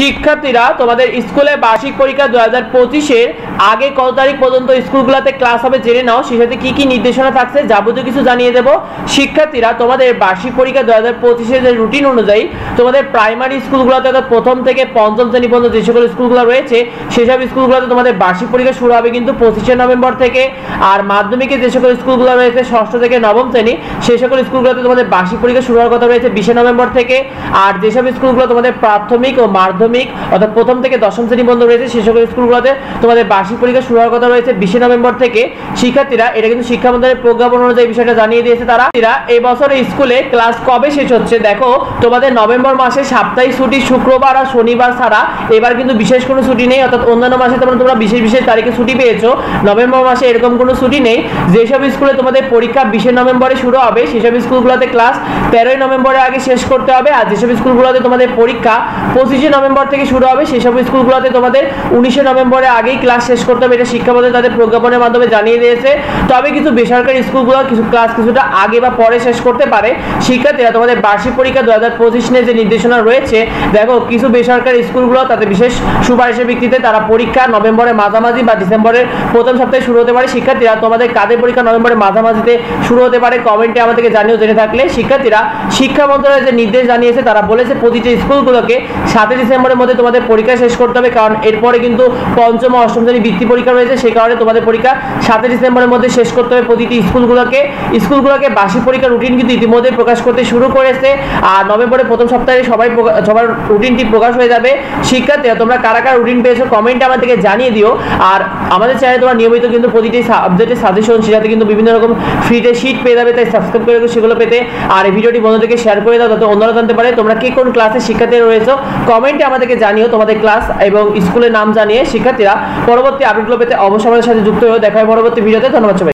শিক্ষার্থীরা তোমাদের স্কুলে বার্ষিক পরীক্ষা 2025 আগে কত তারিখ পর্যন্ত স্কুলগুলোতে ক্লাস হবে জেনে নাও। সেই সাথে কি কি নির্দেশনা থাকছে যাবতীয় কিছু জানিয়ে দেব। শিক্ষার্থীরা তোমাদের বার্ষিক পরীক্ষা 2025 এর রুটিন অনুযায়ী তোমাদের প্রাইমারি স্কুলগুলোতে অর্থাৎ প্রথম থেকে পঞ্চম শ্রেণী পর্যন্ত যে সকল স্কুলগুলো রয়েছে সেসব স্কুলগুলোতে তোমাদের বার্ষিক পরীক্ষা শুরু হবে কিন্তু 25 নভেম্বর থেকে। আর মাধ্যমিকে যে সকল স্কুলগুলো রয়েছে ষষ্ঠ থেকে নবম শ্রেণী সেই সকল স্কুলগুলোতে তোমাদের বার্ষিক পরীক্ষা শুরু হওয়ার কথা রয়েছে 20 নভেম্বর থেকে। আর যেসব স্কুলগুলো তোমাদের প্রাথমিক ও মাধ্যমিক অর্থাৎ প্রথম থেকে দশম শ্রেণী পর্যন্ত রয়েছে সেই সকল স্কুলগুলোতে তোমাদের বার্ষিক পরীক্ষা শুরু হওয়ার কথা রয়েছে 20 নভেম্বর থেকে। শিক্ষার্থীরা এটা কিন্তু শিক্ষা মন্ত্রণালয়ের প্রজ্ঞাপন অনুযায়ী বিষয়টা জানিয়ে দিয়েছে তারা। এই বছরে স্কুলে ক্লাস কবে শেষ হচ্ছে দেখো, তোমাদের নভেম্বর মাসে সাপ্তাহিক ছুটি শুক্রবার আর শনিবার ছাড়া এবার কিন্তু বিশেষ কোনো ছুটি নেই। অর্থাৎ অন্যান্য মাসে তোমরা বিশেষ বিশেষ তারিখে ছুটি পেয়েছো, নভেম্বর মাসে এরকম কোনো ছুটি নেই। যেসব স্কুলে তোমাদের পরীক্ষা 20 নভেম্বরে শুরু হবে সেসব স্কুলগুলোতে ক্লাস 13 নভেম্বরের আগে শেষ করতে হবে। আর যেসব স্কুলগুলোতে তোমাদের পরীক্ষা 25 নভেম্বর থেকে শুরু হবে সেসব স্কুলগুলোতে তোমাদের 19 নভেম্বরের আগেই ক্লাস শেষ করতে হবে। এটা শিক্ষা মন্ত্রণালয় তাদের প্রজ্ঞাপনের মাধ্যমে জানিয়ে দিয়েছে। তবে কিছু বেসরকারি স্কুলগুলো কিছু ক্লাস কিছুটা আগে বা পরে শেষ করতে পারে। শিক্ষার্থীরা তোমাদের বার্ষিক পরীক্ষা 2025 নিয়ে যে নির্দেশনা রয়েছে দেখো, কিছু বেসরকারি স্কুলগুলো তাদের বিশেষ সুপারিশের ভিত্তিতে তারা পরীক্ষা নভেম্বরের মাঝামাঝি বা ডিসেম্বরের প্রথম সপ্তাহে শুরু হতে পারে। শিক্ষার্থীরা তোমাদের কাদের পরীক্ষা নভেম্বরের মাঝামাঝিতে শুরু হতে পারে কমেন্টে আমাদেরকে জানিয়ে জেনে থাকলে। শিক্ষার্থীরা শিক্ষা মন্ত্রণালয় যে নির্দেশ জানিয়েছে তারা বলেছে প্রতিটি স্কুলগুলোকে 7 ডিসেম্বরের মধ্যে তোমাদের পরীক্ষা শেষ করতে হবে, কারণ এরপরে কিন্তু পঞ্চম ও অষ্টম শ্রেণী বৃত্তি পরীক্ষা রয়েছে। সেই কারণে তোমাদের পরীক্ষা 7 ডিসেম্বরের মধ্যে শেষ করতে হবে প্রতিটি স্কুলগুলোকে বার্ষিক পরীক্ষার রুটিন কিন্তু ইতিমধ্যে প্রকাশ করতে শুরু করেছে। আর নভেম্বরের প্রথম সপ্তাহে সবার রুটিনটি প্রকাশ হয়ে যাবে। শিক্ষার্থীরা তোমরা কারা কারা রুটিন পেয়েছো কমেন্টে আমাদেরকে জানিয়ে দিও। আর আমাদের চ্যানেলে তোমরা নিয়মিত কিন্তু প্রতিটি সাবজেক্টের সাজেশন সেটাতে কিন্তু বিভিন্ন রকম ফ্রিতে শিট পেয়ে যাবে, তাই সাবস্ক্রাইব করে সেগুলো পেতে। আর এই ভিডিওটি বন্ধুদেরকে শেয়ার করে দাও যাতে অন্যরা জানতে পারে তোমরা কে কোন ক্লাসে শিক্ষার্থীরা রয়েছো। কমেন্টে আমাদেরকে জানিও তোমাদের ক্লাস এবং স্কুলের নাম জানিয়ে। শিক্ষার্থীরা পরবর্তী আপডেটগুলো পেতে অবশ্যই আমাদের সাথে যুক্ত হয়ে দেখা হয় পরবর্তী ভিডিওতে। ধন্যবাদ সবাই।